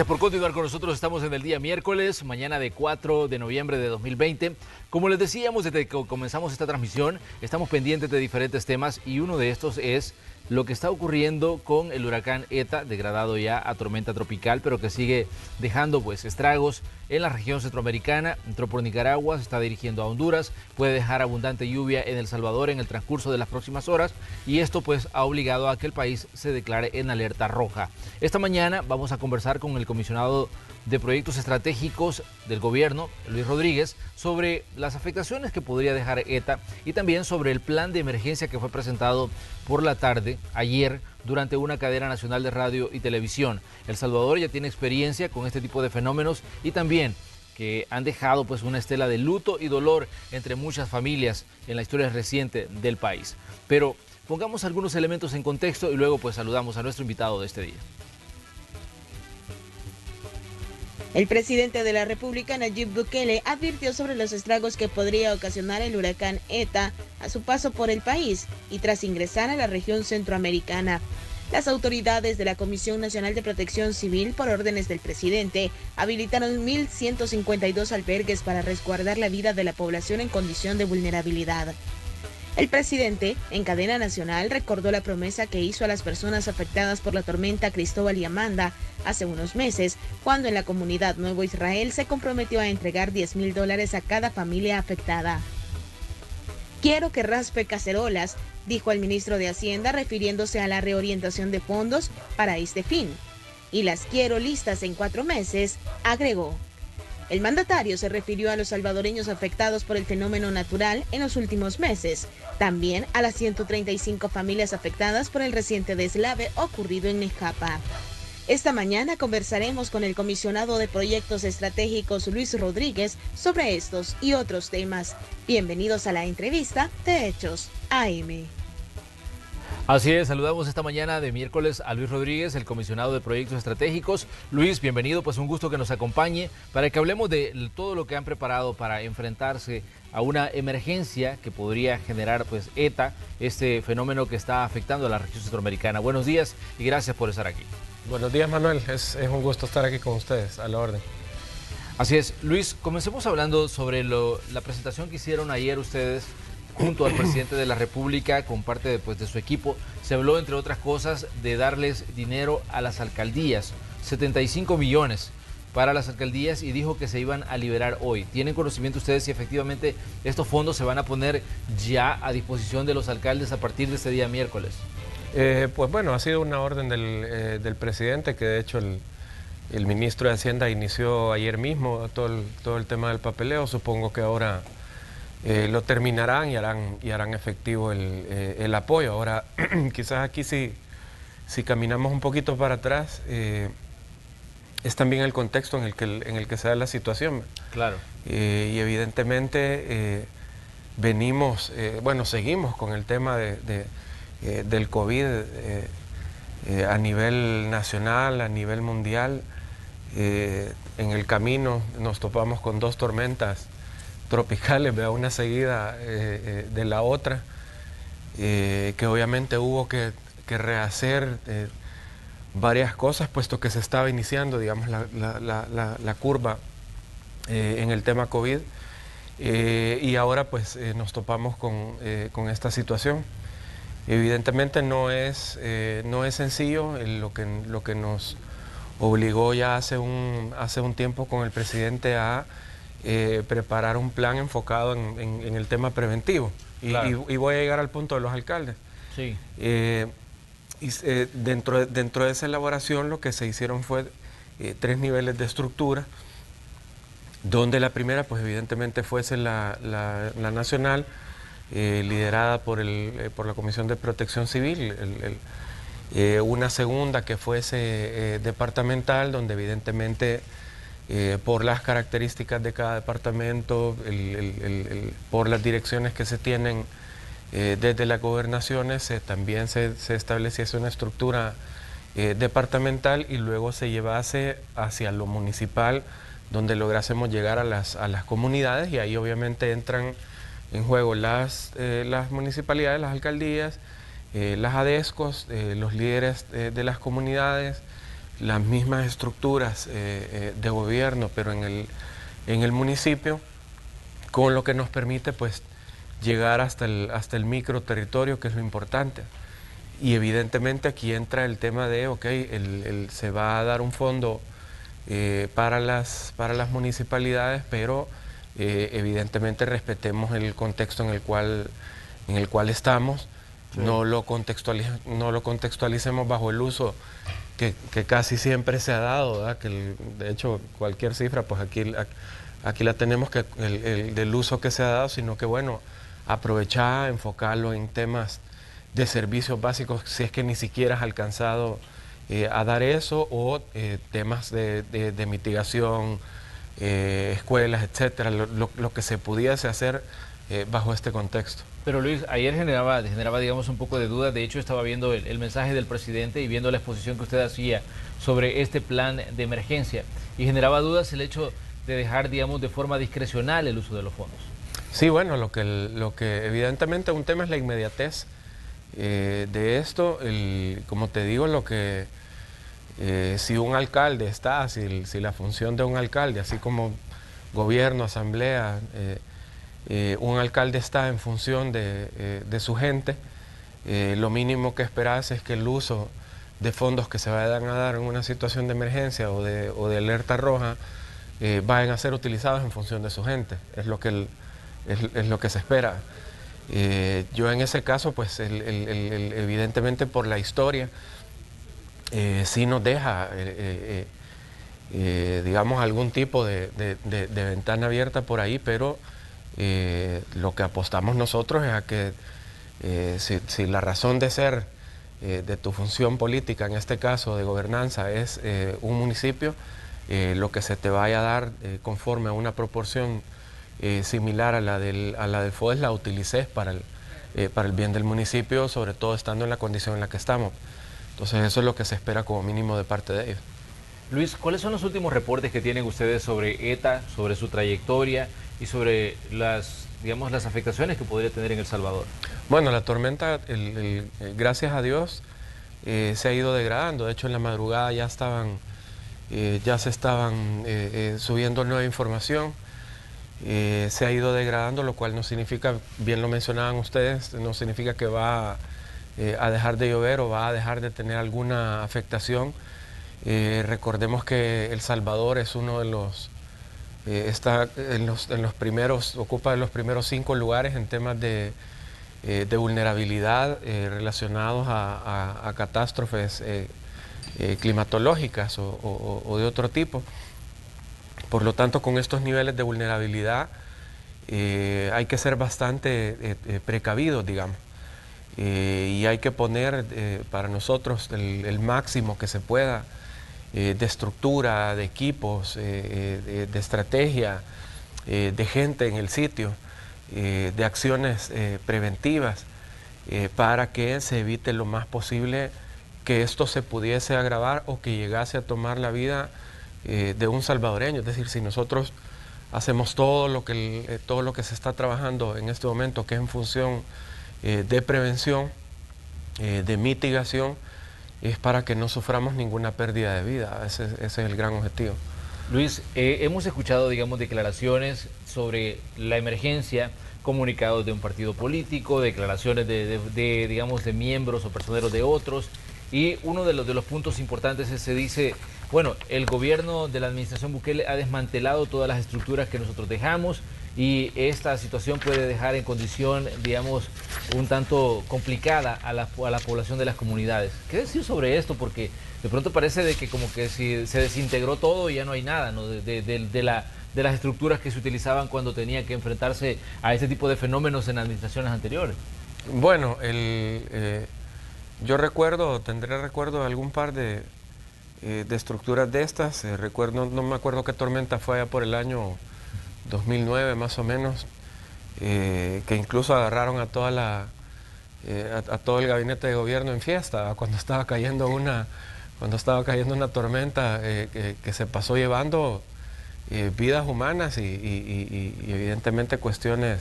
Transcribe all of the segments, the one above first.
Gracias por continuar con nosotros. Estamos en el día miércoles, mañana de 4 de noviembre de 2020. Como les decíamos desde que comenzamos esta transmisión, estamos pendientes de diferentes temas y uno de estos es lo que está ocurriendo con el huracán ETA, degradado ya a tormenta tropical, pero que sigue dejando estragos en la región centroamericana. Entró por Nicaragua, se está dirigiendo a Honduras, puede dejar abundante lluvia en El Salvador en el transcurso de las próximas horas y esto ha obligado a que el país se declare en alerta roja. Esta mañana vamos a conversar con el comisionado de Proyectos Estratégicos del gobierno, Luis Rodríguez, sobre las afectaciones que podría dejar ETA y también sobre el plan de emergencia que fue presentado por la tarde, ayer, durante una cadena nacional de radio y televisión. El Salvador ya tiene experiencia con este tipo de fenómenos y también que han dejado una estela de luto y dolor entre muchas familias en la historia reciente del país. Pero pongamos algunos elementos en contexto y luego saludamos a nuestro invitado de este día. El presidente de la República, Nayib Bukele, advirtió sobre los estragos que podría ocasionar el huracán ETA a su paso por el país y tras ingresar a la región centroamericana. Las autoridades de la Comisión Nacional de Protección Civil, por órdenes del presidente, habilitaron 1.152 albergues para resguardar la vida de la población en condición de vulnerabilidad. El presidente, en cadena nacional, recordó la promesa que hizo a las personas afectadas por la tormenta Cristóbal y Amanda hace unos meses, cuando en la comunidad Nuevo Israel se comprometió a entregar $10,000 a cada familia afectada. Quiero que raspe cacerolas, dijo el ministro de Hacienda refiriéndose a la reorientación de fondos para este fin. Y las quiero listas en 4 meses, agregó. El mandatario se refirió a los salvadoreños afectados por el fenómeno natural en los últimos meses, también a las 135 familias afectadas por el reciente deslave ocurrido en Nejapa. Esta mañana conversaremos con el comisionado de Proyectos Estratégicos Luis Rodríguez sobre estos y otros temas. Bienvenidos a la entrevista de Hechos AM. Así es, saludamos esta mañana de miércoles a Luis Rodríguez, el comisionado de Proyectos Estratégicos. Luis, bienvenido, un gusto que nos acompañe para que hablemos de todo lo que han preparado para enfrentarse a una emergencia que podría generar ETA, este fenómeno que está afectando a la región centroamericana. Buenos días y gracias por estar aquí. Buenos días, Manuel, es un gusto estar aquí con ustedes, a la orden. Así es, Luis, comencemos hablando sobre la presentación que hicieron ayer ustedes junto al presidente de la República, con parte de su equipo. Se habló, entre otras cosas, de darles dinero a las alcaldías, 75 millones para las alcaldías, y dijo que se iban a liberar hoy. ¿Tienen conocimiento ustedes si efectivamente estos fondos se van a poner ya a disposición de los alcaldes a partir de este día miércoles? Pues bueno, ha sido una orden del presidente, que de hecho el ministro de Hacienda inició ayer mismo todo el tema del papeleo. Supongo que ahora lo terminarán y harán efectivo el apoyo. Ahora, quizás aquí si caminamos un poquito para atrás, es también el contexto en el que se da la situación. Claro. Y evidentemente seguimos con el tema del COVID a nivel nacional, a nivel mundial. En el camino nos topamos con 2 tormentas tropicales, una seguida de la otra, que obviamente hubo que rehacer varias cosas, puesto que se estaba iniciando, digamos, la curva en el tema COVID, y ahora nos topamos con esta situación. Evidentemente no es sencillo. Lo que nos obligó ya hace un tiempo con el presidente a preparar un plan enfocado en el tema preventivo. Claro. Y voy a llegar al punto de los alcaldes. Sí. Dentro de esa elaboración lo que se hicieron fue 3 niveles de estructura, donde la primera evidentemente fuese la nacional, liderada por la Comisión de Protección Civil, una segunda que fuese departamental, donde evidentemente por las características de cada departamento, por las direcciones que se tienen desde las gobernaciones, también se estableciese una estructura departamental y luego se llevase hacia lo municipal, donde lográsemos llegar a las comunidades, y ahí obviamente entran en juego las municipalidades, las alcaldías, las ADESCOs, los líderes de las comunidades, las mismas estructuras de gobierno, pero en el municipio, con lo que nos permite pues llegar hasta el micro territorio, que es lo importante. Y evidentemente aquí entra el tema de, ok, se va a dar un fondo para las municipalidades, pero evidentemente respetemos el contexto en el cual estamos, sí. no lo contextualicemos bajo el uso que casi siempre se ha dado, ¿verdad? De hecho cualquier cifra, pues aquí la tenemos, del uso que se ha dado, sino que bueno, aprovechar, enfocarlo en temas de servicios básicos, si es que ni siquiera has alcanzado a dar eso, o temas de mitigación, escuelas, etcétera, lo que se pudiese hacer bajo este contexto. Pero Luis, ayer generaba digamos un poco de duda. De hecho estaba viendo el mensaje del presidente y viendo la exposición que usted hacía sobre este plan de emergencia, y generaba dudas el hecho de dejar, digamos, de forma discrecional el uso de los fondos. Sí, bueno, lo que evidentemente un tema es la inmediatez de esto. Como te digo, si un alcalde está, si la función de un alcalde, así como gobierno, asamblea, un alcalde está en función de su gente, lo mínimo que esperas es que el uso de fondos que se vayan a dar en una situación de emergencia o de alerta roja vayan a ser utilizados en función de su gente. Es lo que se espera. Yo en ese caso, pues evidentemente por la historia, sí nos deja, digamos, algún tipo de ventana abierta por ahí, pero lo que apostamos nosotros es a que si la razón de ser de tu función política, en este caso de gobernanza, es un municipio, lo que se te vaya a dar conforme a una proporción similar a la del FODES, la utilices para el bien del municipio, sobre todo estando en la condición en la que estamos. Entonces eso es lo que se espera como mínimo de parte de ellos. Luis, ¿cuáles son los últimos reportes que tienen ustedes sobre ETA, sobre su trayectoria y sobre las afectaciones que podría tener en El Salvador? Bueno, la tormenta, gracias a Dios, se ha ido degradando. De hecho, en la madrugada ya se estaban subiendo nueva información. Se ha ido degradando, lo cual no significa, bien lo mencionaban ustedes, no significa que va a dejar de llover o va a dejar de tener alguna afectación. Recordemos que El Salvador es uno de los, está en los primeros, ocupa los primeros 5 lugares en temas de vulnerabilidad relacionados a catástrofes climatológicas o de otro tipo. Por lo tanto, con estos niveles de vulnerabilidad hay que ser bastante precavidos, digamos. Y hay que poner para nosotros el máximo que se pueda de estructura, de equipos, de estrategia, de gente en el sitio, de acciones preventivas para que se evite lo más posible que esto se pudiese agravar o que llegase a tomar la vida de un salvadoreño. Es decir, si nosotros hacemos todo lo que se está trabajando en este momento, que es en función de prevención, de mitigación, es para que no suframos ninguna pérdida de vida. Ese es el gran objetivo. Luis, hemos escuchado, digamos, declaraciones sobre la emergencia, comunicados de un partido político, declaraciones digamos, de miembros o personeros de otros, y uno de los puntos importantes es, se dice, bueno, el gobierno de la administración Bukele ha desmantelado todas las estructuras que nosotros dejamos, y esta situación puede dejar en condición, digamos, un tanto complicada a la población de las comunidades. ¿Qué decir sobre esto? Porque de pronto parece de que como que si se desintegró todo y ya no hay nada, ¿no? de las estructuras que se utilizaban cuando tenía que enfrentarse a este tipo de fenómenos en administraciones anteriores. Bueno, yo tendré recuerdo de algún par de estructuras de estas. No me acuerdo qué tormenta fue allá por el año 2009 más o menos, que incluso agarraron a todo el gabinete de gobierno en fiesta cuando estaba cayendo una tormenta que se pasó llevando vidas humanas y evidentemente cuestiones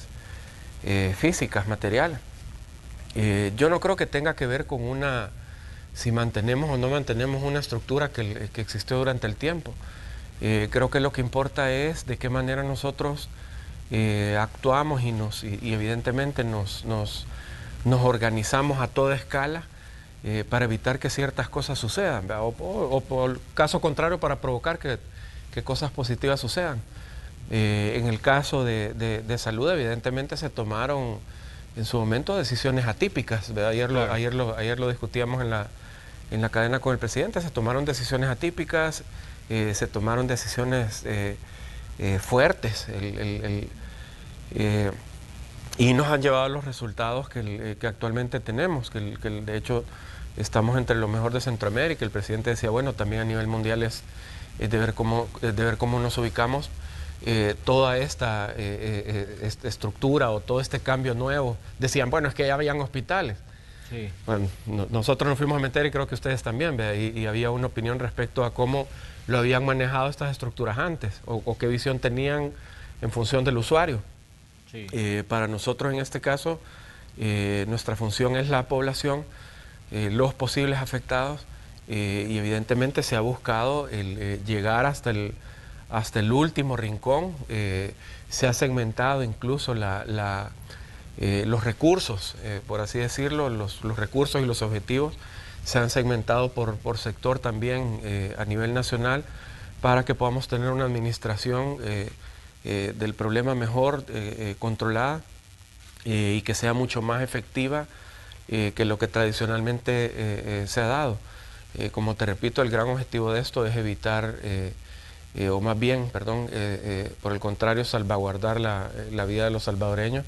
físicas, materiales. Yo no creo que tenga que ver con una si mantenemos o no mantenemos una estructura que existió durante el tiempo. Creo que lo que importa es de qué manera nosotros actuamos y evidentemente nos organizamos a toda escala para evitar que ciertas cosas sucedan, o por caso contrario, para provocar que cosas positivas sucedan. En el caso de salud, evidentemente se tomaron en su momento decisiones atípicas, ¿verdad? Ayer lo discutíamos en la cadena con el presidente. Se tomaron decisiones atípicas, se tomaron decisiones fuertes y nos han llevado a los resultados que actualmente tenemos, que de hecho estamos entre lo mejor de Centroamérica. El presidente decía, bueno, también a nivel mundial es de ver cómo nos ubicamos. Toda esta estructura o todo este cambio nuevo, decían, bueno, es que ya habían hospitales. Sí. Bueno, nosotros nos fuimos a meter y creo que ustedes también, y había una opinión respecto a cómo lo habían manejado estas estructuras antes o qué visión tenían en función del usuario. Sí. Para nosotros en este caso, nuestra función es la población, los posibles afectados, y evidentemente se ha buscado llegar hasta el último rincón. Se ha segmentado incluso los recursos, por así decirlo, los recursos y los objetivos se han segmentado por sector también a nivel nacional, para que podamos tener una administración del problema mejor controlada y que sea mucho más efectiva que lo que tradicionalmente se ha dado. Como te repito, el gran objetivo de esto es evitar, o más bien, perdón, por el contrario, salvaguardar la vida de los salvadoreños.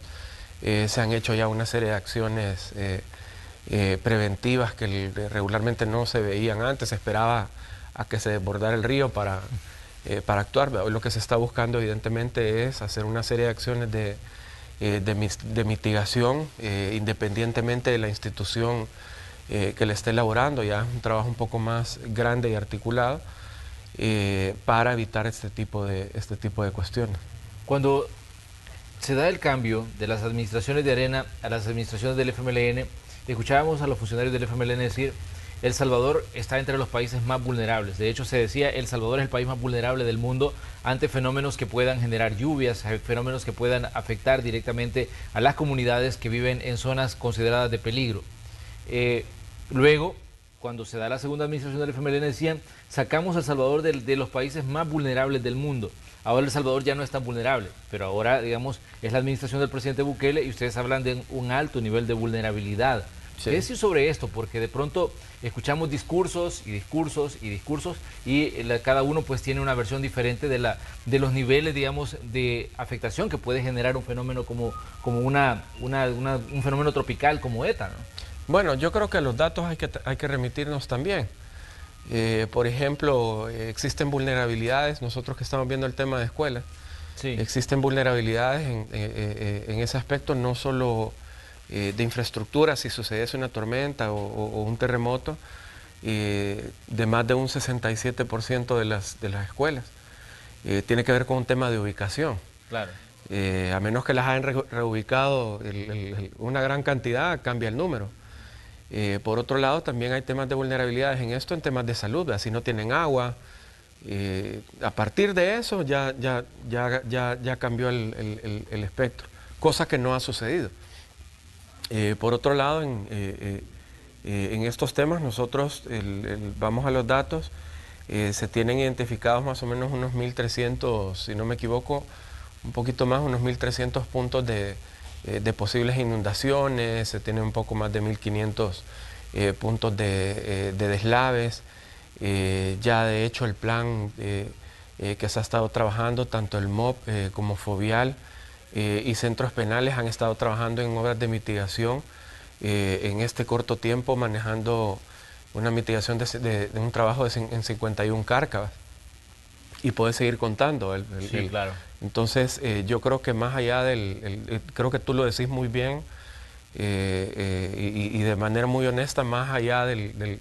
Se han hecho ya una serie de acciones preventivas que regularmente no se veían antes. Se esperaba a que se desbordara el río para actuar. Hoy lo que se está buscando evidentemente es hacer una serie de acciones de mitigación, independientemente de la institución que le esté elaborando. Ya es un trabajo un poco más grande y articulado para evitar este tipo de cuestiones. Cuando se da el cambio de las administraciones de Arena a las administraciones del FMLN, escuchábamos a los funcionarios del FMLN decir: El Salvador está entre los países más vulnerables. De hecho, se decía, El Salvador es el país más vulnerable del mundo ante fenómenos que puedan generar lluvias, fenómenos que puedan afectar directamente a las comunidades que viven en zonas consideradas de peligro. Luego, cuando se da la segunda administración del FMLN, decían, sacamos a El Salvador de los países más vulnerables del mundo. Ahora El Salvador ya no es tan vulnerable, pero ahora, digamos, es la administración del presidente Bukele y ustedes hablan de un alto nivel de vulnerabilidad. Sí. ¿Qué decir sobre esto? Porque de pronto escuchamos discursos y discursos y discursos y cada uno pues tiene una versión diferente de los niveles, digamos, de afectación que puede generar un fenómeno como un fenómeno tropical como ETA, ¿no? Bueno, yo creo que a los datos hay que remitirnos también. Por ejemplo, existen vulnerabilidades, nosotros que estamos viendo el tema de escuelas, sí, existen vulnerabilidades en ese aspecto, no solo de infraestructura, si sucediese una tormenta o un terremoto, de más de un 67% de las escuelas. Tiene que ver con un tema de ubicación. Claro. A menos que las hayan reubicado una gran cantidad, cambia el número. Por otro lado, también hay temas de vulnerabilidades en esto, en temas de salud, si no tienen agua. A partir de eso ya cambió el espectro, cosa que no ha sucedido. Por otro lado, en estos temas nosotros vamos a los datos, se tienen identificados más o menos unos 1.300, si no me equivoco, un poquito más, unos 1.300 puntos de posibles inundaciones, se tienen un poco más de 1.500 puntos de deslaves. Ya de hecho el plan que se ha estado trabajando, tanto el MOP como Fovial y centros penales han estado trabajando en obras de mitigación en este corto tiempo, manejando una mitigación de un trabajo en 51 cárcavas. Y puede seguir contando. Sí, claro. Entonces, yo creo que más allá creo que tú lo decís muy bien y de manera muy honesta, más allá del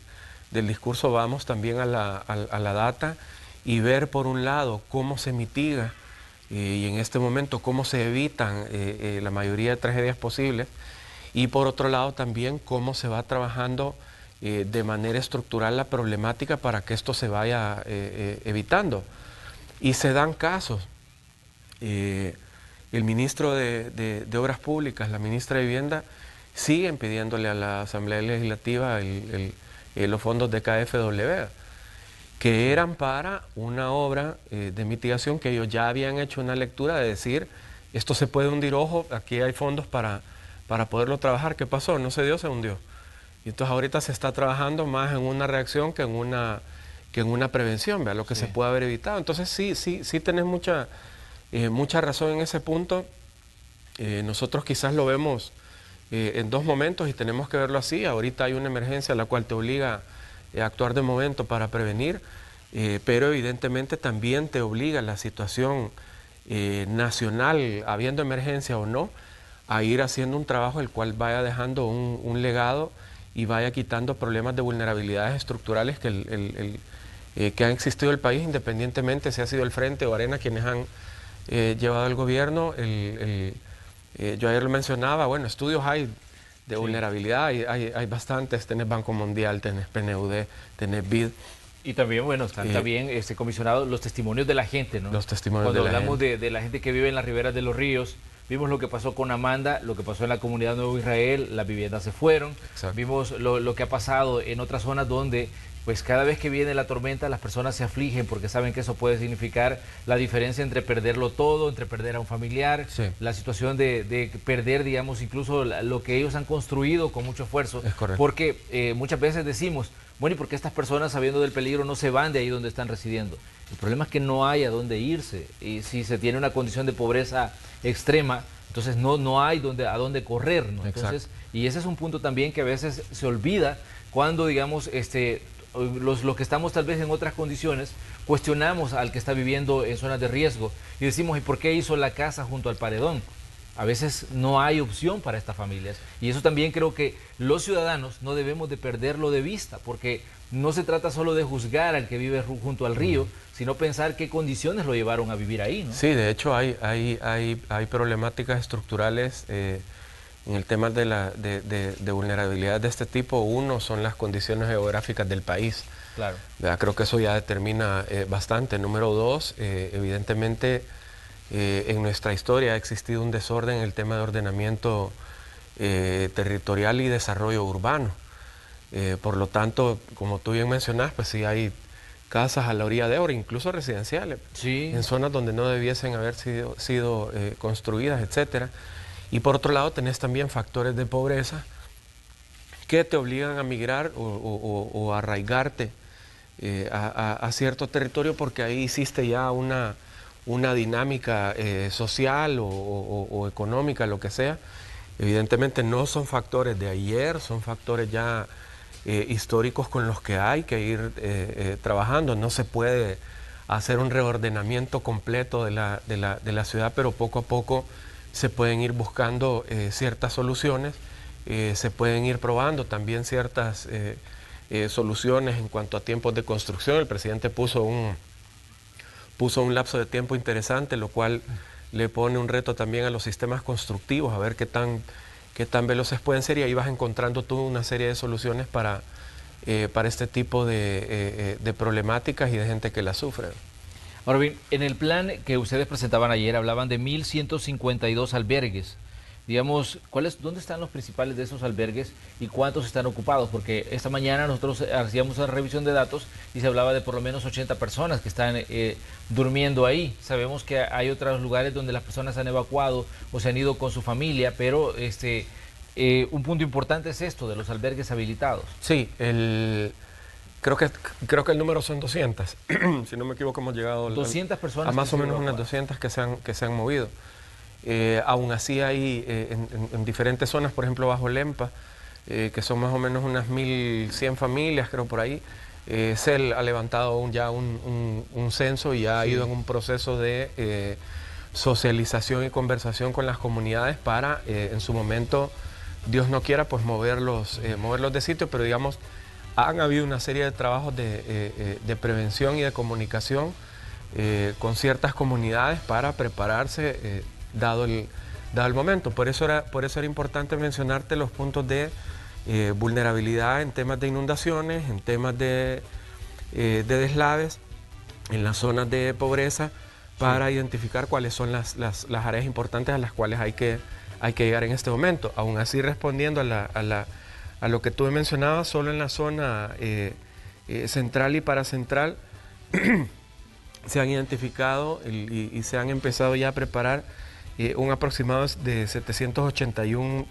discurso, vamos también a la data y ver por un lado cómo se mitiga y en este momento cómo se evitan la mayoría de tragedias posibles, y por otro lado también cómo se va trabajando de manera estructural la problemática para que esto se vaya evitando. Y se dan casos. El ministro de Obras Públicas, la ministra de Vivienda, siguen pidiéndole a la Asamblea Legislativa los fondos de KfW, que eran para una obra de mitigación que ellos ya habían hecho una lectura de decir, esto se puede hundir, ojo, aquí hay fondos para poderlo trabajar. ¿Qué pasó? No se dio, se hundió. Y entonces ahorita se está trabajando más en una reacción que en una prevención, ¿vea? Lo que se puede haber evitado. Entonces sí tenés mucha razón en ese punto. Nosotros quizás lo vemos en dos momentos y tenemos que verlo así. Ahorita hay una emergencia la cual te obliga a actuar de momento para prevenir, pero evidentemente también te obliga la situación nacional, habiendo emergencia o no, a ir haciendo un trabajo el cual vaya dejando un legado y vaya quitando problemas de vulnerabilidades estructurales que han existido en el país, independientemente si ha sido el Frente o Arena quienes han llevado el gobierno. Yo ayer lo mencionaba, bueno, estudios hay de vulnerabilidad, hay bastantes, tenés Banco Mundial, tenés PNUD, tenés BID. Y también, bueno, están también, comisionado, los testimonios de la gente, ¿no? Los testimonios Cuando de la hablamos gente. de la gente que vive en las riberas de los ríos, vimos lo que pasó con Amanda, lo que pasó en la comunidad Nuevo Israel, las viviendas se fueron. Exacto. Vimos lo que ha pasado en otras zonas donde pues cada vez que viene la tormenta las personas se afligen porque saben que eso puede significar la diferencia entre perderlo todo, entre perder a un familiar, Sí. la situación de perder, digamos, incluso lo que ellos han construido con mucho esfuerzo. Es correcto. Porque muchas veces decimos, bueno, ¿y por qué estas personas, sabiendo del peligro, no se van de ahí donde están residiendo? El problema es que no hay a dónde irse. Y si se tiene una condición de pobreza extrema, entonces no hay a dónde correr, ¿no? Entonces, y ese es un punto también que a veces se olvida cuando, digamos, los que estamos tal vez en otras condiciones, cuestionamos al que está viviendo en zonas de riesgo y decimos, ¿y por qué hizo la casa junto al paredón? A veces no hay opción para estas familias. Y eso también creo que los ciudadanos no debemos de perderlo de vista, porque no se trata solo de juzgar al que vive junto al río, sino pensar qué condiciones lo llevaron a vivir ahí, ¿no? Sí, de hecho hay problemáticas estructurales en el tema de vulnerabilidad de este tipo. Uno son las condiciones geográficas del país. Claro. Creo que eso ya determina bastante. Número dos, evidentemente en nuestra historia ha existido un desorden en el tema de ordenamiento territorial y desarrollo urbano. Por lo tanto, como tú bien mencionas, pues sí hay casas a la orilla de Ebro, incluso residenciales, Sí. en zonas donde no debiesen haber sido construidas, etcétera. Y por otro lado tenés también factores de pobreza que te obligan a migrar o a arraigarte a cierto territorio porque ahí hiciste ya una dinámica social o económica, lo que sea. Evidentemente no son factores de ayer, son factores ya históricos con los que hay que ir trabajando. No se puede hacer un reordenamiento completo de la ciudad, pero poco a poco se pueden ir buscando ciertas soluciones, se pueden ir probando también ciertas soluciones en cuanto a tiempos de construcción. El presidente puso un lapso de tiempo interesante, lo cual le pone un reto también a los sistemas constructivos, a ver qué tan veloces pueden ser, y ahí vas encontrando tú una serie de soluciones para este tipo de problemáticas y de gente que las sufre. Ahora bien, en el plan que ustedes presentaban ayer hablaban de 1.152 albergues. Digamos, ¿dónde están los principales de esos albergues y cuántos están ocupados? Porque esta mañana nosotros hacíamos una revisión de datos y se hablaba de por lo menos 80 personas que están durmiendo ahí. Sabemos que hay otros lugares donde las personas han evacuado o se han ido con su familia, pero un punto importante es esto de los albergues habilitados. Sí, creo que el número son 200. Si no me equivoco, hemos llegado 200 personas a más o menos unas evacuadas. 200 que se han movido. Aún así hay en diferentes zonas, por ejemplo bajo Lempa, que son más o menos unas 1.100 familias, creo por ahí. CEL ha levantado ya un censo y ha ido en un proceso de socialización y conversación con las comunidades para en su momento, Dios no quiera, pues moverlos de sitio, pero digamos, han habido una serie de trabajos de prevención y de comunicación con ciertas comunidades para prepararse dado el momento. Por eso era importante mencionarte los puntos de vulnerabilidad en temas de inundaciones, en temas de deslaves, en las zonas de pobreza, para identificar cuáles son las áreas importantes a las cuales hay que llegar en este momento. Aún así, respondiendo a lo que tú mencionabas, solo en la zona central y paracentral se han identificado y se han empezado ya a preparar un aproximado de 781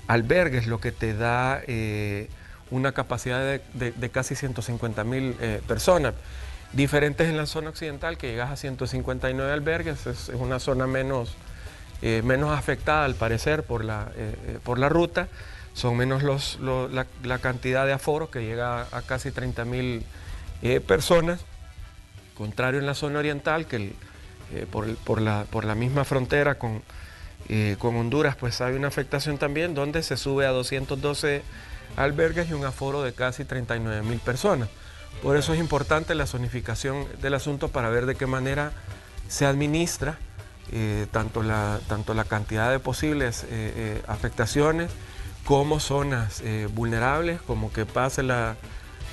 albergues, lo que te da una capacidad de casi 150.000 personas. Diferentes en la zona occidental, que llegas a 159 albergues, es una zona menos afectada al parecer por la ruta, son menos la cantidad de aforo, que llega a casi 30.000 personas. Contrario en la zona oriental, que por la misma frontera con Honduras, pues hay una afectación también, donde se sube a 212 albergues y un aforo de casi 39.000 personas. Por eso es importante la zonificación del asunto, para ver de qué manera se administra tanto la cantidad de posibles afectaciones, como zonas vulnerables, como que pase la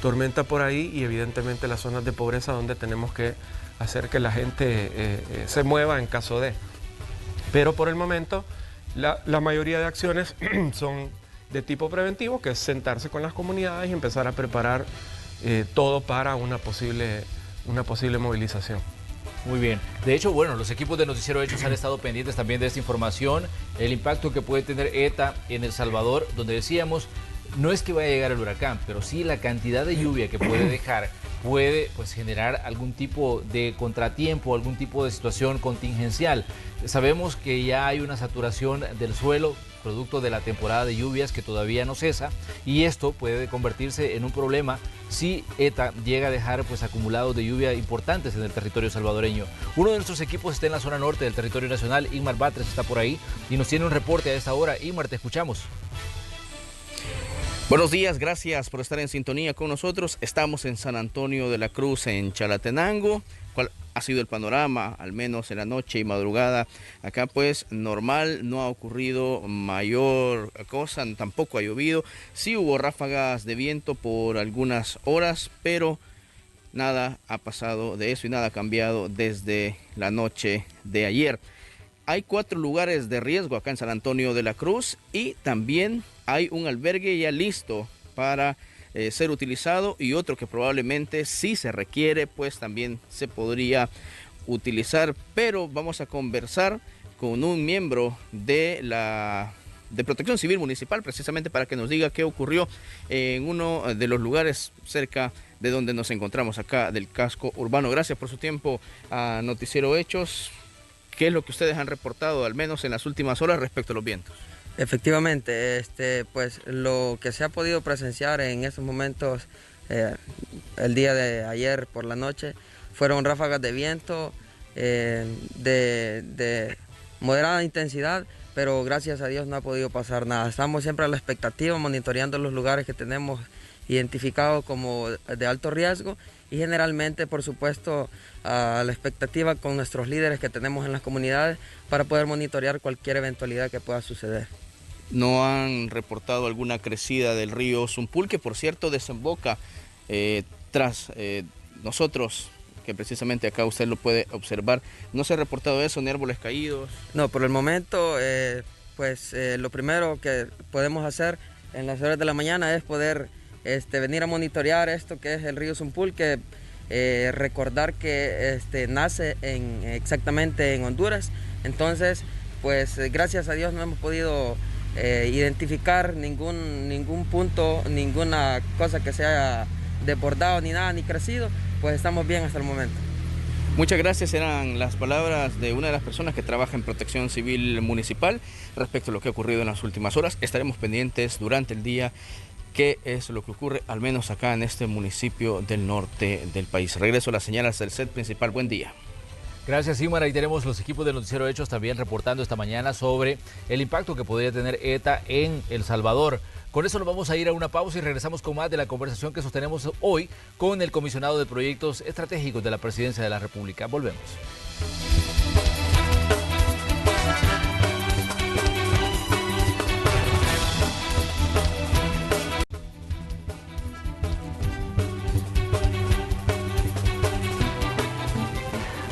tormenta por ahí, y evidentemente las zonas de pobreza, donde tenemos que hacer que la gente se mueva en caso de. Pero por el momento la mayoría de acciones son de tipo preventivo, que es sentarse con las comunidades y empezar a preparar todo para una posible movilización. Muy bien. De hecho, bueno, los equipos de Noticiero Hechos han estado pendientes también de esta información, el impacto que puede tener ETA en El Salvador, donde decíamos, no es que vaya a llegar el huracán, pero sí la cantidad de lluvia que puede dejar puede, pues, generar algún tipo de contratiempo, algún tipo de situación contingencial. Sabemos que ya hay una saturación del suelo producto de la temporada de lluvias que todavía no cesa, y esto puede convertirse en un problema si ETA llega a dejar, pues, acumulados de lluvia importantes en el territorio salvadoreño. Uno de nuestros equipos está en la zona norte del territorio nacional. Igmar Batres está por ahí y nos tiene un reporte a esta hora. Igmar, te escuchamos. Buenos días, gracias por estar en sintonía con nosotros. Estamos en San Antonio de la Cruz, en Chalatenango. ¿Cuál ha sido el panorama, al menos en la noche y madrugada? Acá pues normal, no ha ocurrido mayor cosa, tampoco ha llovido. Sí hubo ráfagas de viento por algunas horas, pero nada ha pasado de eso y nada ha cambiado desde la noche de ayer. Hay 4 lugares de riesgo acá en San Antonio de la Cruz, y también hay un albergue ya listo para ser utilizado, y otro que probablemente, si se requiere, pues también se podría utilizar. Pero vamos a conversar con un miembro de Protección Civil Municipal, precisamente para que nos diga qué ocurrió en uno de los lugares cerca de donde nos encontramos acá del casco urbano. Gracias por su tiempo a Noticiero Hechos. ¿Qué es lo que ustedes han reportado, al menos en las últimas horas, respecto a los vientos? Efectivamente, pues lo que se ha podido presenciar en estos momentos, el día de ayer por la noche, fueron ráfagas de viento de moderada intensidad, pero gracias a Dios no ha podido pasar nada. Estamos siempre a la expectativa, monitoreando los lugares que tenemos identificados como de alto riesgo, y generalmente, por supuesto, a la expectativa con nuestros líderes que tenemos en las comunidades, para poder monitorear cualquier eventualidad que pueda suceder. ¿No han reportado alguna crecida del río Zumpul, que por cierto desemboca tras nosotros, que precisamente acá usted lo puede observar? ¿No se ha reportado eso, ni árboles caídos? No, por el momento, lo primero que podemos hacer en las horas de la mañana es poder venir a monitorear esto que es el río Zumpul, que recordar que nace exactamente en Honduras. Entonces, pues gracias a Dios no hemos podido identificar ningún punto, ninguna cosa que se haya desbordado ni nada, ni crecido. Pues estamos bien hasta el momento. Muchas gracias, eran las palabras de una de las personas que trabaja en Protección Civil Municipal respecto a lo que ha ocurrido en las últimas horas. Estaremos pendientes durante el día qué es lo que ocurre, al menos acá en este municipio del norte del país. Regreso a las señales del set principal. Buen día. Gracias, Igmar. Ahí tenemos los equipos del Noticiero Hechos también reportando esta mañana sobre el impacto que podría tener ETA en El Salvador. Con eso nos vamos a ir a una pausa y regresamos con más de la conversación que sostenemos hoy con el comisionado de Proyectos Estratégicos de la Presidencia de la República. Volvemos.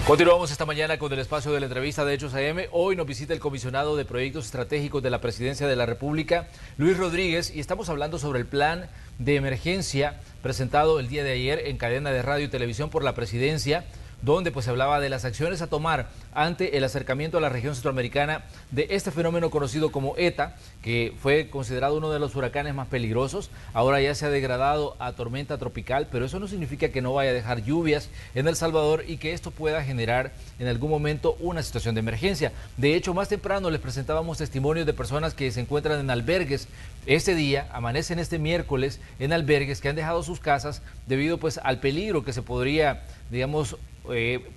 Continuamos esta mañana con el espacio de la entrevista de Hechos AM. Hoy nos visita el comisionado de Proyectos Estratégicos de la Presidencia de la República, Luis Rodríguez, y estamos hablando sobre el plan de emergencia presentado el día de ayer en cadena de radio y televisión por la Presidencia, donde pues se hablaba de las acciones a tomar ante el acercamiento a la región centroamericana de este fenómeno conocido como ETA, que fue considerado uno de los huracanes más peligrosos. Ahora ya se ha degradado a tormenta tropical, pero eso no significa que no vaya a dejar lluvias en El Salvador y que esto pueda generar en algún momento una situación de emergencia. De hecho, más temprano les presentábamos testimonios de personas que se encuentran en albergues. Este día, amanecen este miércoles en albergues que han dejado sus casas debido pues al peligro que se podría, digamos,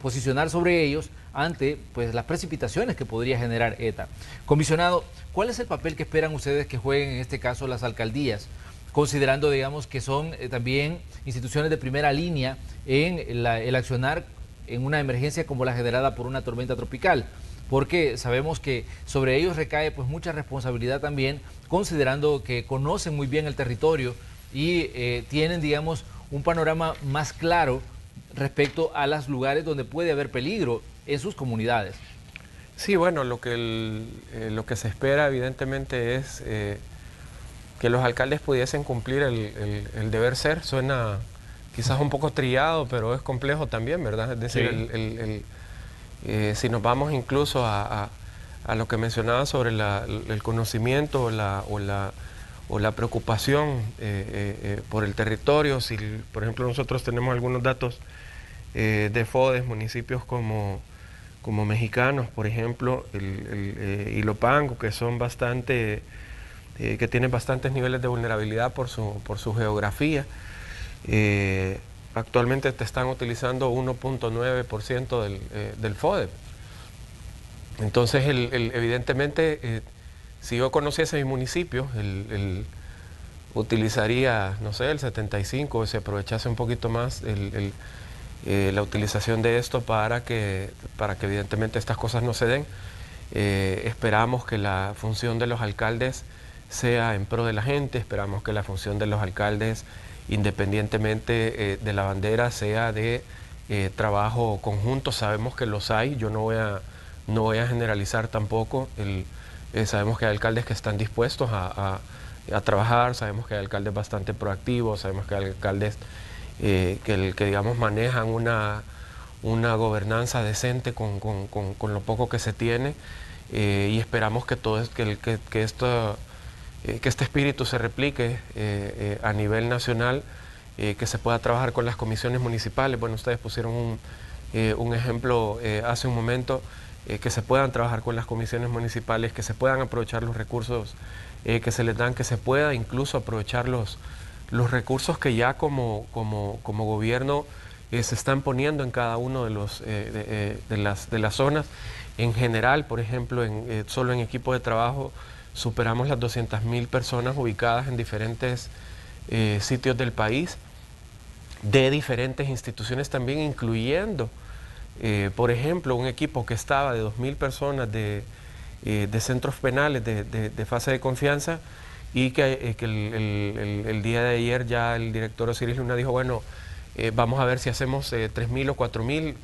posicionar sobre ellos ante pues las precipitaciones que podría generar ETA. Comisionado, ¿cuál es el papel que esperan ustedes que jueguen en este caso las alcaldías, considerando, digamos, que son también instituciones de primera línea en el accionar en una emergencia como la generada por una tormenta tropical? Porque sabemos que sobre ellos recae pues mucha responsabilidad también, considerando que conocen muy bien el territorio y tienen, digamos, un panorama más claro respecto a los lugares donde puede haber peligro en sus comunidades. Sí, bueno, lo que se espera evidentemente es que los alcaldes pudiesen cumplir el deber ser. Suena quizás un poco trillado, pero es complejo también, ¿verdad? Es decir, sí. Si nos vamos incluso a lo que mencionaba sobre el conocimiento o la preocupación por el territorio, si por ejemplo nosotros tenemos algunos datos de FODES, municipios como Mexicanos, por ejemplo, Ilopango, que son que tienen bastantes niveles de vulnerabilidad por su geografía. Actualmente te están utilizando 1.9% del FODE. Entonces, evidentemente, si yo conociese mi municipio, utilizaría, no sé, el 75, o se aprovechase un poquito más la utilización de esto para que evidentemente estas cosas no se den. Esperamos que la función de los alcaldes sea en pro de la gente, esperamos que la función de los alcaldes, independientemente de la bandera, sea de trabajo conjunto. Sabemos que los hay, yo no voy a generalizar tampoco. Sabemos que hay alcaldes que están dispuestos a trabajar, sabemos que hay alcaldes bastante proactivos, sabemos que hay alcaldes que digamos manejan una gobernanza decente con lo poco que se tiene, y esperamos que este espíritu se replique a nivel nacional, que se pueda trabajar con las comisiones municipales. Bueno, ustedes pusieron un ejemplo hace un momento, que se puedan trabajar con las comisiones municipales, que se puedan aprovechar los recursos que se les dan, que se pueda incluso aprovechar los recursos que ya como gobierno se están poniendo en cada uno de las zonas. En general, por ejemplo, solo en equipo de trabajo superamos las 200.000 personas ubicadas en diferentes sitios del país, de diferentes instituciones también, incluyendo, por ejemplo, un equipo que estaba de 2.000 personas de centros penales de fase de confianza, y que el día de ayer ya el director Osiris Luna dijo, bueno, vamos a ver si hacemos 3.000 o 4.000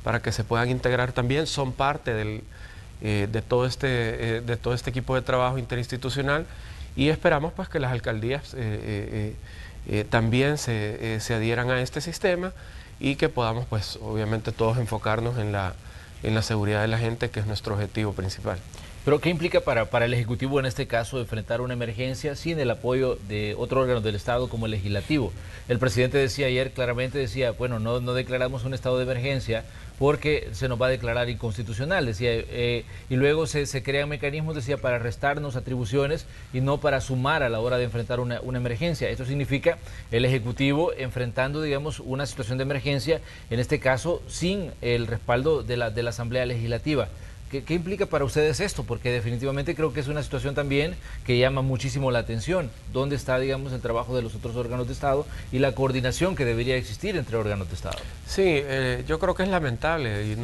para que se puedan integrar también. Son parte de todo este equipo de trabajo interinstitucional, y esperamos pues que las alcaldías también se adhieran a este sistema, y que podamos pues obviamente todos enfocarnos en la seguridad de la gente, que es nuestro objetivo principal. Pero ¿qué implica para el Ejecutivo en este caso enfrentar una emergencia sin el apoyo de otro órgano del Estado como el Legislativo? El presidente decía ayer, claramente decía, bueno, no declaramos un estado de emergencia porque se nos va a declarar inconstitucional, decía, y luego se crean mecanismos, decía, para restarnos atribuciones y no para sumar a la hora de enfrentar una emergencia. Esto significa el Ejecutivo enfrentando, digamos, una situación de emergencia, en este caso sin el respaldo de la Asamblea Legislativa. ¿Qué implica para ustedes esto? Porque definitivamente creo que es una situación también que llama muchísimo la atención. ¿Dónde está, digamos, el trabajo de los otros órganos de Estado y la coordinación que debería existir entre órganos de Estado? Sí, yo creo que es lamentable, y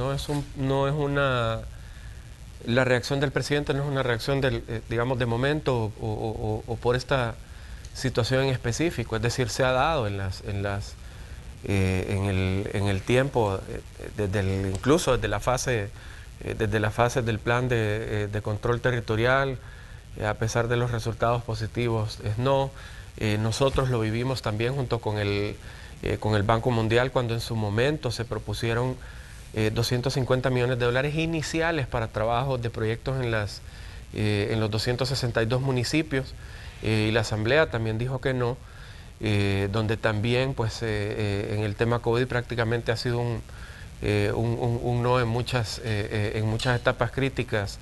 la reacción del presidente no es una reacción digamos, de momento o por esta situación en específico. Es decir, se ha dado en en el tiempo, incluso desde la fase del plan de control territorial, a pesar de los resultados positivos, nosotros lo vivimos también junto con el Banco Mundial cuando en su momento se propusieron 250 millones de dólares iniciales para trabajos de proyectos en los 262 municipios, y la Asamblea también dijo que no, donde también pues en el tema COVID prácticamente ha sido un no en muchas etapas críticas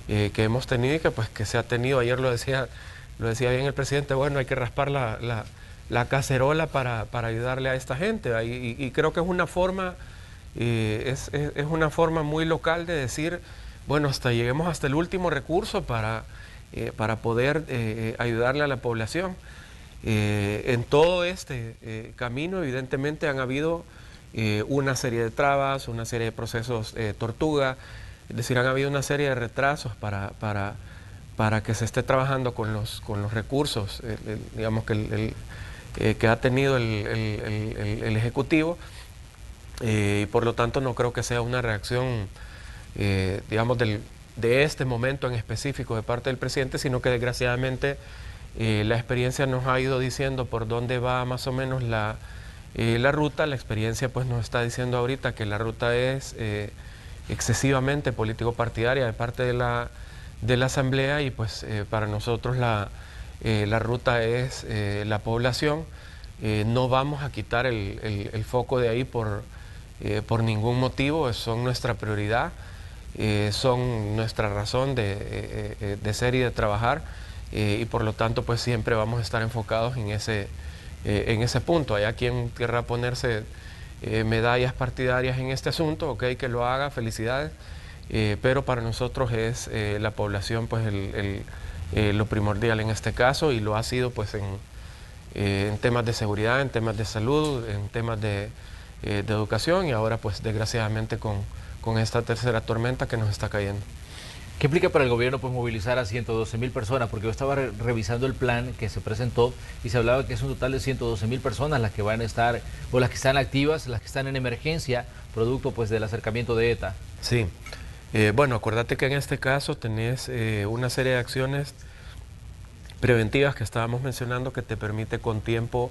que hemos tenido y que se ha tenido. Ayer lo decía bien el presidente, bueno, hay que raspar la cacerola para ayudarle a esta gente, y creo que es una forma muy local de decir, bueno, lleguemos hasta el último recurso para poder ayudarle a la población. En todo este camino evidentemente han habido una serie de trabas, una serie de procesos tortuga, es decir, han habido una serie de retrasos para que se esté trabajando con los recursos, digamos que ha tenido el Ejecutivo, y por lo tanto no creo que sea una reacción, digamos, de este momento en específico de parte del presidente, sino que desgraciadamente la experiencia nos ha ido diciendo por dónde va más o menos la ruta. La experiencia pues nos está diciendo ahorita que la ruta es excesivamente político-partidaria de parte de la Asamblea, y pues para nosotros la ruta es la población. No vamos a quitar el foco de ahí por ningún motivo, son nuestra prioridad, son nuestra razón de ser y de trabajar, y por lo tanto pues siempre vamos a estar enfocados en ese punto. Hay quien querrá ponerse medallas partidarias en este asunto, ok, que lo haga, felicidades, pero para nosotros es la población pues lo primordial en este caso, y lo ha sido pues en temas de seguridad, en temas de salud, en temas de educación, y ahora pues desgraciadamente con esta tercera tormenta que nos está cayendo. ¿Qué implica para el gobierno pues movilizar a 112.000 personas? Porque yo estaba revisando el plan que se presentó y se hablaba que es un total de 112.000 personas las que van a estar, o las que están activas, las que están en emergencia, producto pues del acercamiento de ETA. Sí, bueno, acuérdate que en este caso tenés una serie de acciones preventivas que estábamos mencionando que te permite con tiempo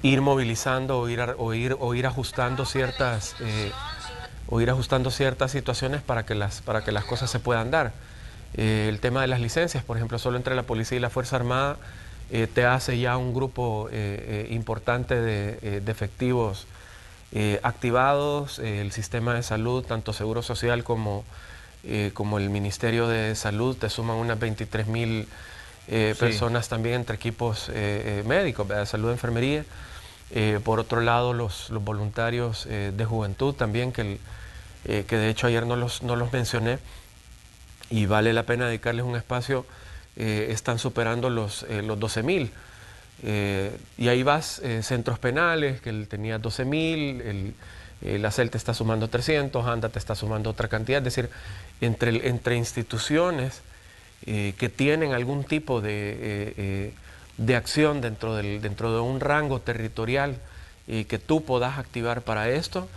ir movilizando o ir ajustando ciertas situaciones para que las cosas se puedan dar. El tema de las licencias, por ejemplo, solo entre la policía y la Fuerza Armada te hace ya un grupo importante de efectivos activados. El sistema de salud, tanto Seguro Social como el Ministerio de Salud, te suman unas 23.000 personas también entre equipos médicos, de salud, enfermería. Por otro lado, los voluntarios de juventud también, que de hecho ayer no los mencioné, y vale la pena dedicarles un espacio, están superando los 12.000. Y ahí vas, centros penales, que él tenía 12.000, la CEL te está sumando 300, ANDA te está sumando otra cantidad, es decir, entre instituciones que tienen algún tipo de acción dentro de un rango territorial que tú puedas activar para esto,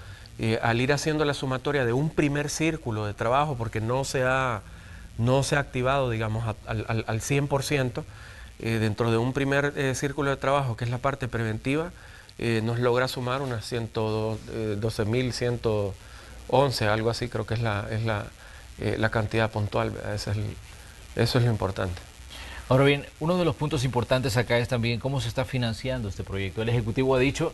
al ir haciendo la sumatoria de un primer círculo de trabajo, porque no se ha activado, digamos, al 100%, dentro de un primer círculo de trabajo, que es la parte preventiva, nos logra sumar unas 12.111, algo así, creo que es la cantidad puntual, eso es lo importante. Ahora bien, uno de los puntos importantes acá es también cómo se está financiando este proyecto. El Ejecutivo ha dicho,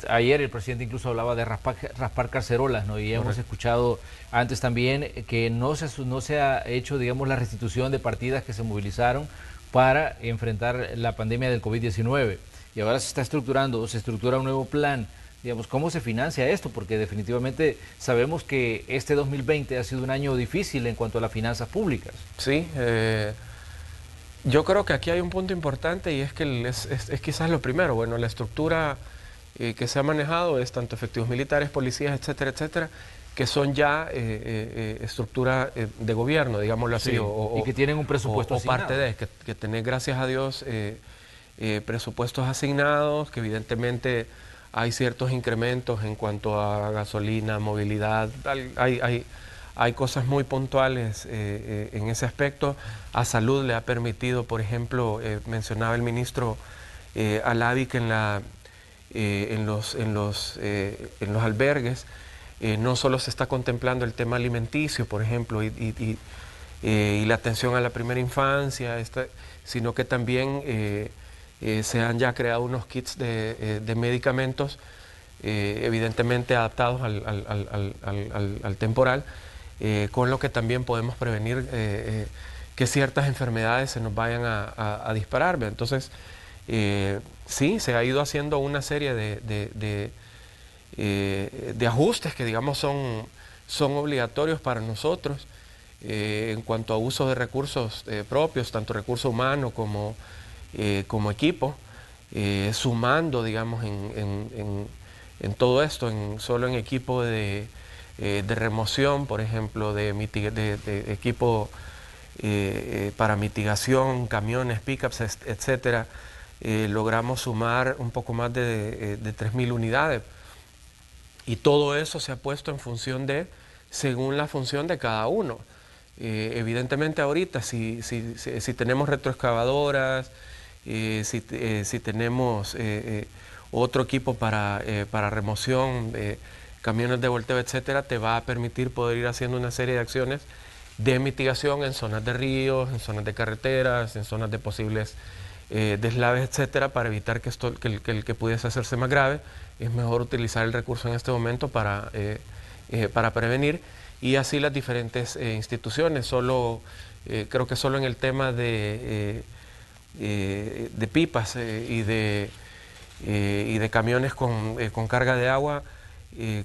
ayer el presidente incluso hablaba de raspar cacerolas, ¿no? Y hemos escuchado antes también que no se ha hecho, digamos, la restitución de partidas que se movilizaron para enfrentar la pandemia del COVID-19. Y ahora se estructura un nuevo plan. Digamos, ¿cómo se financia esto? Porque definitivamente sabemos que este 2020 ha sido un año difícil en cuanto a las finanzas públicas. Sí, yo creo que aquí hay un punto importante, y es que es quizás lo primero. Bueno, la estructura que se ha manejado es tanto efectivos militares, policías, etcétera, etcétera, que son ya estructura de gobierno, digámoslo así, sí, y que tienen un presupuesto o parte de, que tenés, gracias a Dios, presupuestos asignados, que evidentemente hay ciertos incrementos en cuanto a gasolina, movilidad, hay cosas muy puntuales en ese aspecto. A salud le ha permitido, por ejemplo, mencionaba el ministro Alavi, que en los albergues no solo se está contemplando el tema alimenticio, por ejemplo, y la atención a la primera infancia, sino que también se han ya creado unos kits de medicamentos evidentemente adaptados al temporal, con lo que también podemos prevenir que ciertas enfermedades se nos vayan a disparar, ¿ve? Entonces, sí, se ha ido haciendo una serie de ajustes que, digamos, son obligatorios para nosotros en cuanto a uso de recursos propios, tanto recurso humano como equipo, sumando, digamos, en todo esto, solo en equipo de remoción, por ejemplo, de equipo para mitigación, camiones, pickups, etcétera, logramos sumar un poco más de 3.000 unidades. Y todo eso se ha puesto en función según la función de cada uno. Evidentemente ahorita, si tenemos retroexcavadoras, si tenemos otro equipo para remoción, camiones de volteo, etcétera, te va a permitir poder ir haciendo una serie de acciones de mitigación en zonas de ríos, en zonas de carreteras, en zonas de posibles deslaves, etcétera, para evitar que que pudiese hacerse más grave. Es mejor utilizar el recurso en este momento para prevenir, y así las diferentes instituciones. Creo que solo en el tema de pipas y de camiones con carga de agua,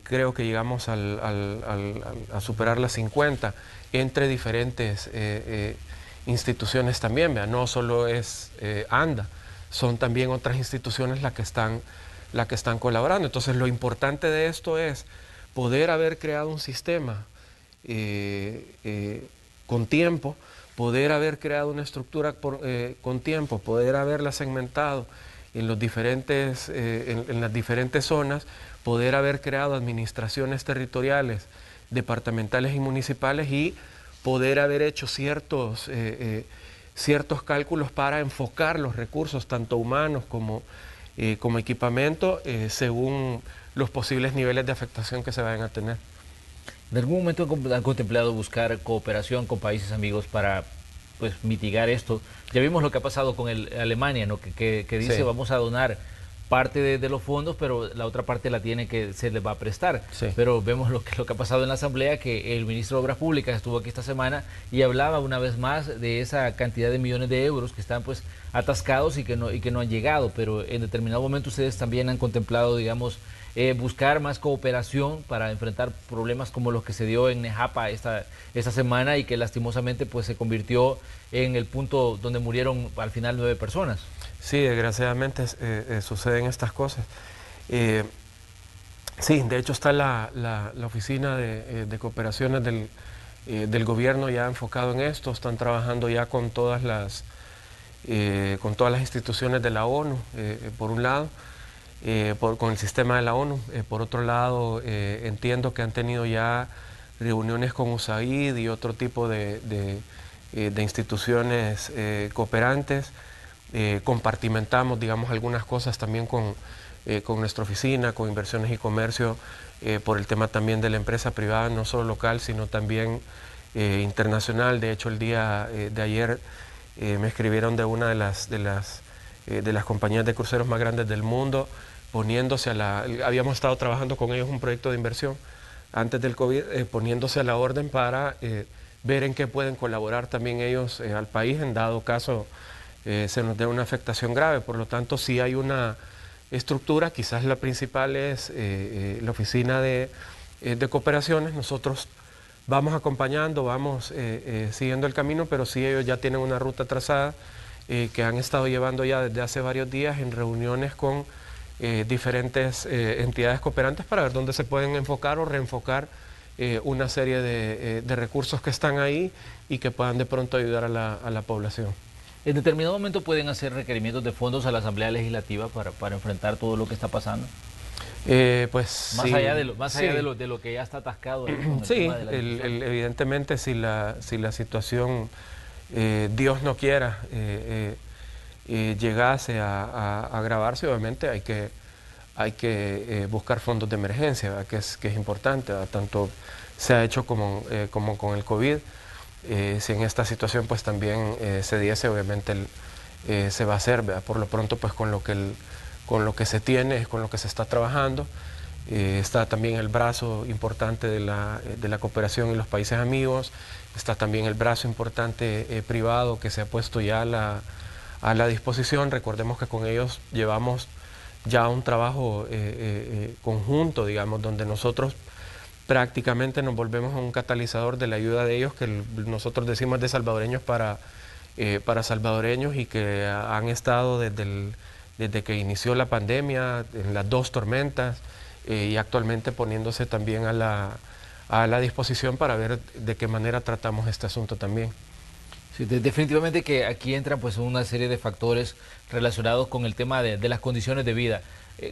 creo que llegamos a superar las 50 entre diferentes instituciones también, ¿vea? No solo es ANDA, son también otras instituciones las que están colaborando. Entonces, lo importante de esto es poder haber creado un sistema con tiempo, poder haber creado una estructura con tiempo, poder haberla segmentado en las diferentes zonas, poder haber creado administraciones territoriales, departamentales y municipales, y poder haber hecho ciertos cálculos para enfocar los recursos, tanto humanos como equipamiento, según los posibles niveles de afectación que se vayan a tener. ¿En algún momento han contemplado buscar cooperación con países amigos para mitigar esto? Ya vimos lo que ha pasado con Alemania, ¿no? que dice, sí, vamos a donar parte de los fondos, pero la otra parte se les va a prestar. Sí. Pero vemos lo que ha pasado en la Asamblea, que el ministro de Obras Públicas estuvo aquí esta semana y hablaba una vez más de esa cantidad de millones de euros que están atascados y que no han llegado, pero en determinado momento ustedes también han contemplado, digamos, buscar más cooperación para enfrentar problemas como los que se dio en Nejapa esta semana, y que lastimosamente se convirtió en el punto donde murieron al final 9 personas. Sí, desgraciadamente suceden estas cosas. Sí, de hecho está la oficina de cooperaciones del gobierno ya enfocado en esto. Están trabajando ya con todas las instituciones de la ONU, por un lado, con el sistema de la ONU. Por otro lado, entiendo que han tenido ya reuniones con USAID y otro tipo de instituciones cooperantes. Compartimentamos, digamos, algunas cosas también con nuestra oficina, con Inversiones y Comercio, por el tema también de la empresa privada, no solo local, sino también internacional. De hecho, el día de ayer me escribieron de una de las compañías de cruceros más grandes del mundo, poniéndose habíamos estado trabajando con ellos un proyecto de inversión antes del COVID, poniéndose a la orden para ver en qué pueden colaborar también ellos al país, en dado caso se nos dé una afectación grave. Por lo tanto, sí hay una estructura, quizás la principal es la oficina de cooperaciones. Nosotros vamos acompañando, vamos siguiendo el camino, pero sí ellos ya tienen una ruta trazada que han estado llevando ya desde hace varios días en reuniones con diferentes entidades cooperantes para ver dónde se pueden enfocar o reenfocar una serie de recursos que están ahí y que puedan de pronto ayudar a la población. ¿En determinado momento pueden hacer requerimientos de fondos a la Asamblea Legislativa para enfrentar todo lo que está pasando? Pues más sí, allá de lo, sí. de lo que ya está atascado ahí con el Sí, tema de la evidentemente si la situación, Dios no quiera, llegase a agravarse, obviamente hay que buscar fondos de emergencia, ¿verdad? Que es importante, ¿verdad? Tanto se ha hecho como con el COVID. Si en esta situación pues también se diese, obviamente se va a hacer, ¿verdad? Por lo pronto pues con lo que se tiene, es con lo que se está trabajando. Está también el brazo importante de la cooperación en los países amigos, está también el brazo importante privado que se ha puesto ya a la disposición. Recordemos que con ellos llevamos ya un trabajo conjunto, digamos, donde nosotros prácticamente nos volvemos a un catalizador de la ayuda de ellos, que nosotros decimos de salvadoreños para salvadoreños, y que han estado desde que inició la pandemia, en las 2 tormentas, y actualmente poniéndose también a la disposición para ver de qué manera tratamos este asunto también. Sí, definitivamente que aquí entran pues una serie de factores relacionados con el tema de las condiciones de vida.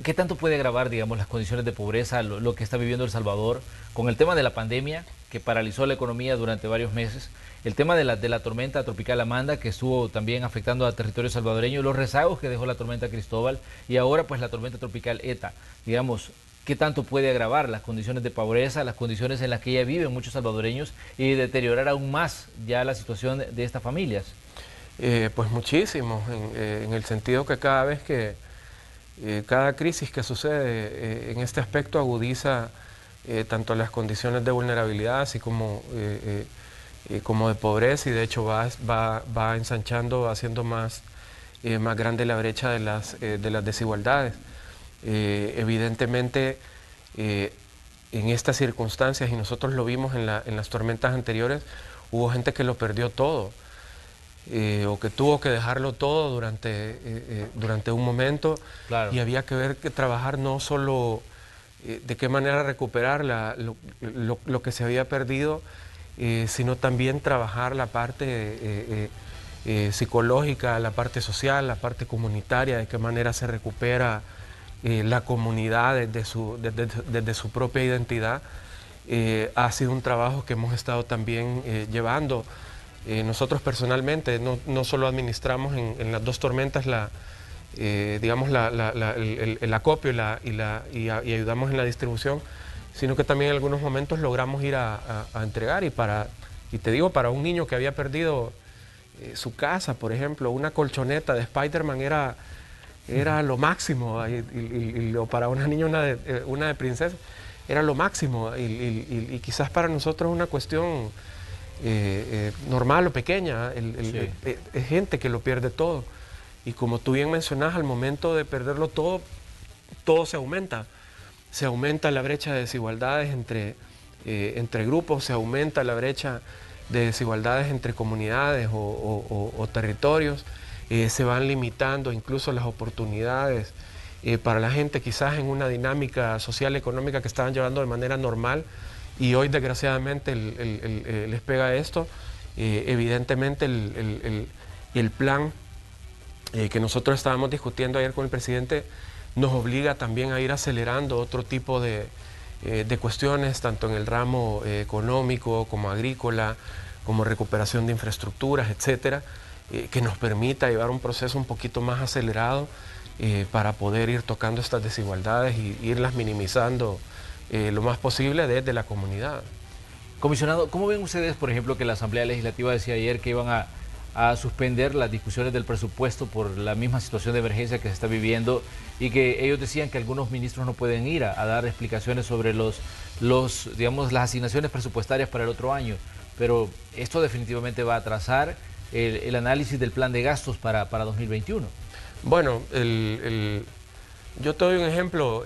¿Qué tanto puede agravar, digamos, las condiciones de pobreza, lo que está viviendo El Salvador, con el tema de la pandemia que paralizó la economía durante varios meses, el tema de la tormenta tropical Amanda, que estuvo también afectando a territorio salvadoreño, los rezagos que dejó la tormenta Cristóbal y ahora pues la tormenta tropical ETA? Digamos, ¿qué tanto puede agravar las condiciones de pobreza, las condiciones en las que ya viven muchos salvadoreños, y deteriorar aún más ya la situación de estas familias? Pues muchísimo, en el sentido que cada vez que cada crisis que sucede en este aspecto agudiza tanto las condiciones de vulnerabilidad así como de pobreza, y de hecho va ensanchando, haciendo más grande la brecha de las desigualdades. Evidentemente, en estas circunstancias, y nosotros lo vimos en las tormentas anteriores, hubo gente que lo perdió todo, o que tuvo que dejarlo todo durante un momento. Claro. Y había que trabajar no solo de qué manera recuperar lo que se había perdido, sino también trabajar la parte psicológica, la parte social, la parte comunitaria, de qué manera se recupera la comunidad desde su propia identidad. Ha sido un trabajo que hemos estado también llevando. Nosotros personalmente no solo administramos en las 2 tormentas digamos el acopio y ayudamos en la distribución, sino que también en algunos momentos logramos ir a entregar, y te digo, para un niño que había perdido su casa, por ejemplo, una colchoneta de Spider-Man era lo máximo, y para una niña una de princesa era lo máximo, y quizás para nosotros es una cuestión normal o pequeña. Es gente que lo pierde todo, y como tú bien mencionas, al momento de perderlo todo se aumenta la brecha de desigualdades entre grupos, se aumenta la brecha de desigualdades entre comunidades o territorios, se van limitando incluso las oportunidades para la gente, quizás en una dinámica social económica que estaban llevando de manera normal, y hoy desgraciadamente les pega esto. Evidentemente el plan que nosotros estábamos discutiendo ayer con el presidente nos obliga también a ir acelerando otro tipo de cuestiones, tanto en el ramo económico como agrícola, como recuperación de infraestructuras, etcétera, que nos permita llevar un proceso un poquito más acelerado para poder ir tocando estas desigualdades y irlas minimizando lo más posible desde la comunidad. Comisionado, ¿cómo ven ustedes, por ejemplo, que la Asamblea Legislativa decía ayer que iban a suspender las discusiones del presupuesto por la misma situación de emergencia que se está viviendo, y que ellos decían que algunos ministros no pueden ir a dar explicaciones sobre digamos, las asignaciones presupuestarias para el otro año? Pero esto definitivamente va a atrasar el análisis del plan de gastos para 2021. Bueno, yo te doy un ejemplo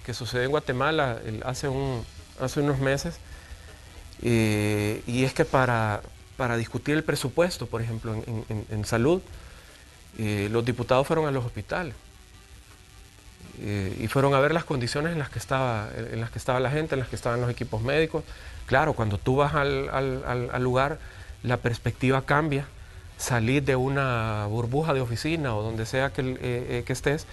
que sucedió en Guatemala hace unos meses, y es que para discutir el presupuesto, por ejemplo, en salud, los diputados fueron a los hospitales y fueron a ver las condiciones en las que estaba la gente, en las que estaban los equipos médicos. Claro, cuando tú vas al lugar, la perspectiva cambia, salir de una burbuja de oficina o donde sea que estés,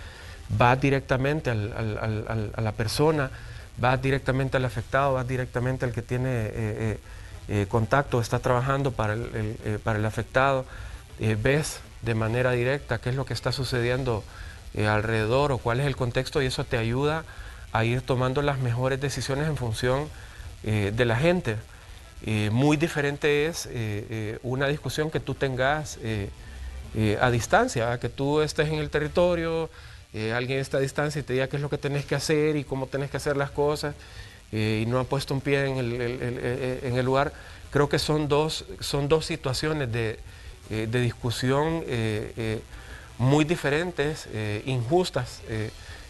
vas directamente a la persona, vas directamente al afectado, vas directamente al que tiene contacto, está trabajando para el afectado, ves de manera directa qué es lo que está sucediendo alrededor o cuál es el contexto, y eso te ayuda a ir tomando las mejores decisiones en función de la gente. Muy diferente es una discusión que tú tengas a distancia, ¿verdad? Que tú estés en el territorio, alguien está a distancia y te diga qué es lo que tenés que hacer y cómo tenés que hacer las cosas, y no ha puesto un pie en el lugar. Creo que son dos situaciones de discusión muy diferentes, injustas,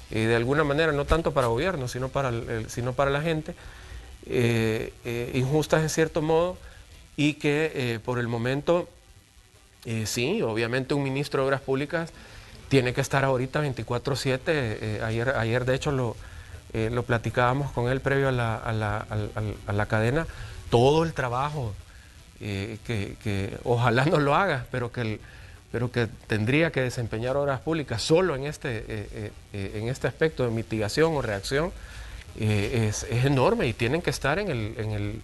de alguna manera, no tanto para el gobierno, sino para la gente, injustas en cierto modo, y que por el momento, sí, obviamente un ministro de Obras Públicas tiene que estar ahorita 24/7. Ayer de hecho lo platicábamos con él previo a la cadena, todo el trabajo que ojalá no lo haga, pero que tendría que desempeñar Obras Públicas solo en este aspecto de mitigación o reacción, es enorme, y tienen que estar en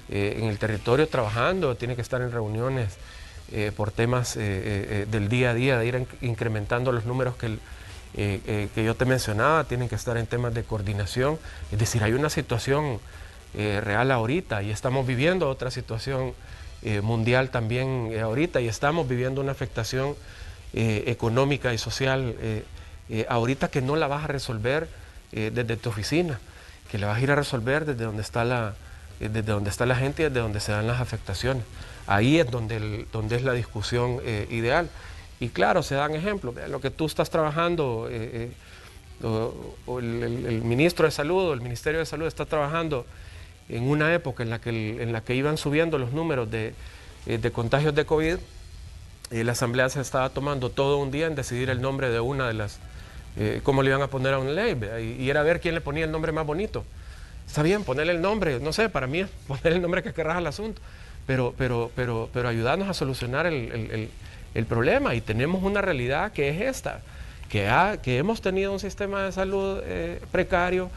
el territorio trabajando, tienen que estar en reuniones por temas del día a día, de ir incrementando los números que yo te mencionaba, tienen que estar en temas de coordinación. Es decir, hay una situación real ahorita, y estamos viviendo otra situación mundial también ahorita, y estamos viviendo una afectación económica y social ahorita, que no la vas a resolver desde tu oficina, que la vas a ir a resolver desde donde está la gente y desde donde se dan las afectaciones. Ahí es donde es la discusión ideal. Y claro, se dan ejemplos, lo que tú estás trabajando, o el ministro de Salud o el Ministerio de Salud está trabajando en una época en la que iban subiendo los números de contagios de COVID. La Asamblea se estaba tomando todo un día en decidir el nombre de una de las, cómo le iban a poner a una ley, y era ver quién le ponía el nombre más bonito. Está bien, ponerle el nombre, no sé, para mí es poner el nombre que querrás al asunto, pero ayudarnos a solucionar el problema. Y tenemos una realidad que es esta, que hemos tenido un sistema de salud precario,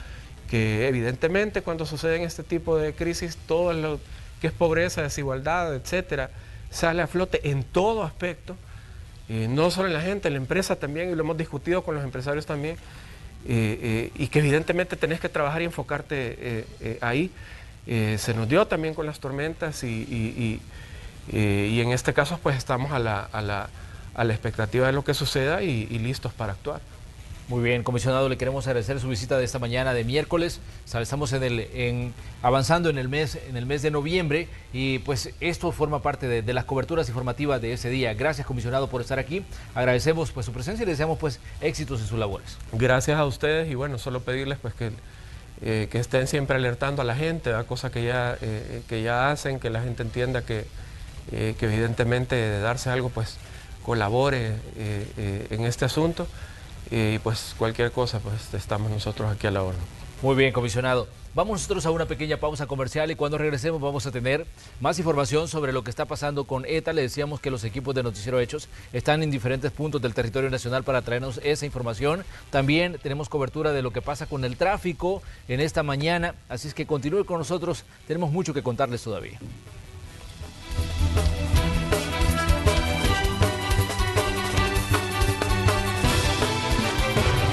que evidentemente cuando suceden este tipo de crisis, todo lo que es pobreza, desigualdad, etcétera, sale a flote en todo aspecto, no solo en la gente, en la empresa también, y lo hemos discutido con los empresarios también, y que evidentemente tenés que trabajar y enfocarte ahí. Se nos dio también con las tormentas, y en este caso pues estamos a la expectativa de lo que suceda y listos para actuar. Muy bien, comisionado, le queremos agradecer su visita de esta mañana de miércoles. Estamos avanzando en el mes de noviembre, y pues esto forma parte de las coberturas informativas de ese día. Gracias, comisionado, por estar aquí. Agradecemos pues su presencia y le deseamos pues éxitos en sus labores. Gracias a ustedes, y bueno, solo pedirles pues que estén siempre alertando a la gente, cosa que ya hacen, que la gente entienda que evidentemente de darse algo pues colabore en este asunto. Y pues cualquier cosa, pues estamos nosotros aquí a la orden. Muy bien, comisionado. Vamos nosotros a una pequeña pausa comercial, y cuando regresemos vamos a tener más información sobre lo que está pasando con ETA. Le decíamos que los equipos de Noticiero Hechos están en diferentes puntos del territorio nacional para traernos esa información. También tenemos cobertura de lo que pasa con el tráfico en esta mañana, así es que continúe con nosotros, tenemos mucho que contarles todavía.